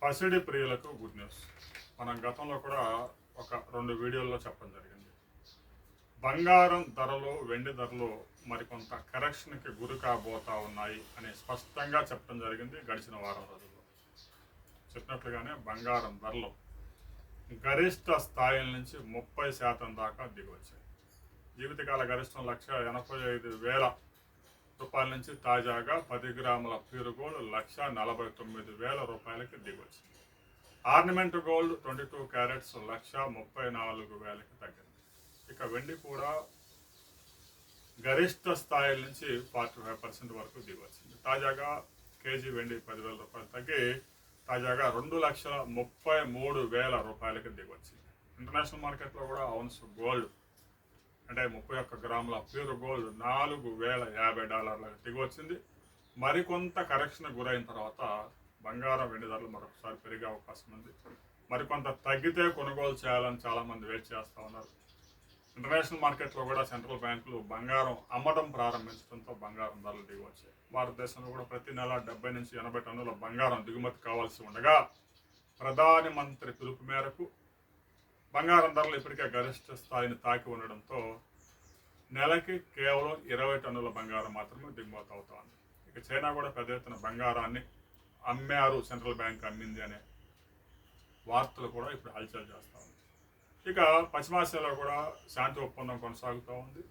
పసిడి ప్రియులకు good news. మనం గతంలో కూడా ఒక 2 వీడియోల్లో చెప్పడం జరిగింది. బంగారం ధరలు, వెండి ధరలు మరికొంత కరెక్షన్కి గురి కాబోతా ఉన్నాయి అని స్పష్టంగా చెప్పడం జరిగింది గడిచిన వారం రోజుల్లో. చెప్పినట్లుగానే బంగారం ధరలు గరిష్ట స్థాయిల నుంచి 30% దాకా దిగొచ్చాయి. జీవితకాల గరిష్టం 1,85,000 రూపాయల నుంచి తాజాగా 10 గ్రాముల ప్యూర్ గోల్డ్ 1,49,000 రూపాయలకి దిగొచ్చింది. ఆర్నమెంట్ గోల్డ్ 22 క్యారెట్స్ 1,34,000కి తగ్గింది. ఇక వెండి కూడా గరిష్ట స్థాయిల నుంచి 45% వరకు దిగొచ్చింది. తాజాగా కేజీ వెండి 10,000 రూపాయలు తగ్గి తాజాగా 2,33,000 రూపాయలకి దిగొచ్చింది. ఇంటర్నేషనల్ మార్కెట్లో కూడా ఔన్స్ గోల్డ్ అంటే 31 గ్రాముల ప్యూర్ గోల్డ్ $4,050 దిగి వచ్చింది. మరికొంత కరెక్షన్ గురైన తర్వాత బంగారం వెండి ధరలు మరొకసారి పెరిగే అవకాశం ఉంది. మరికొంత తగ్గితే కొనుగోలు చేయాలని చాలామంది వెయిట్ చేస్తూ ఉన్నారు. ఇంటర్నేషనల్ మార్కెట్లో కూడా సెంట్రల్ బ్యాంకులు బంగారం అమ్మడం ప్రారంభించడంతో బంగారం ధరలు దిగి వచ్చాయి. భారతదేశంలో కూడా ప్రతి నెల 70 నుంచి 80 టన్నుల బంగారం దిగుమతి కావాల్సి ఉండగా ప్రధాని మంత్రి పిలుపు మేరకు బంగారం ధరలు ఇప్పటికే గరిష్ట స్థాయిని తాకి ఉండడంతో నెలకి కేవలం 20 టన్నుల బంగారం మాత్రమే దిగుమతి అవుతా ఉంది. ఇక చైనా కూడా పెద్ద ఎత్తున బంగారాన్ని అమ్మారు, సెంట్రల్ బ్యాంక్ అమ్మింది అనే వార్తలు కూడా ఇప్పుడు హల్చల్ చేస్తూ ఉంది. ఇక పశ్చిమాసియాలో కూడా శాంతి ఒప్పందం కొనసాగుతూ ఉంది.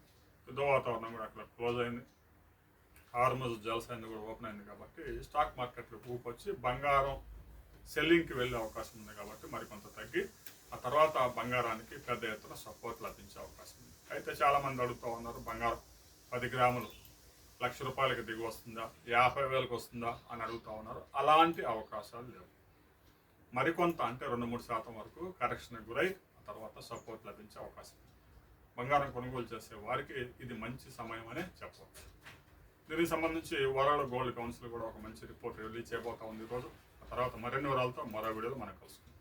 యుద్ధ వాతావరణం కూడా అక్కడ క్లోజ్ అయింది. హార్ముజ్ జలసంధి కూడా ఓపెన్ అయింది కాబట్టి స్టాక్ మార్కెట్లో ఊపొచ్చి బంగారం సెల్లింగ్కి వెళ్ళే అవకాశం ఉంది కాబట్టి మరికొంత తగ్గి ఆ తర్వాత బంగారానికి పెద్ద ఎత్తున సపోర్ట్ లభించే అవకాశం ఉంది. అయితే చాలామంది అడుగుతూ ఉన్నారు, బంగారం 10 గ్రాములు ₹1,00,000 దిగి వస్తుందా, 50,000కి వస్తుందా అని అడుగుతూ ఉన్నారు. అలాంటి అవకాశాలు లేవు. మరికొంత అంటే 2-3% వరకు కరెక్షన్ గురై ఆ తర్వాత సపోర్ట్ లభించే అవకాశం ఉంది. బంగారం కొనుగోలు చేసే వారికి ఇది మంచి సమయం అనే చెప్పవచ్చు. దీనికి సంబంధించి వరల్డ్ గోల్డ్ కౌన్సిల్ కూడా ఒక మంచి రిపోర్ట్ రిలీజ్ చేయబోతా ఉంది ఈరోజు. ఆ తర్వాత మరిన్ని వివరాలతో మరో వీడియోలో మనం కలుసుకుందాం.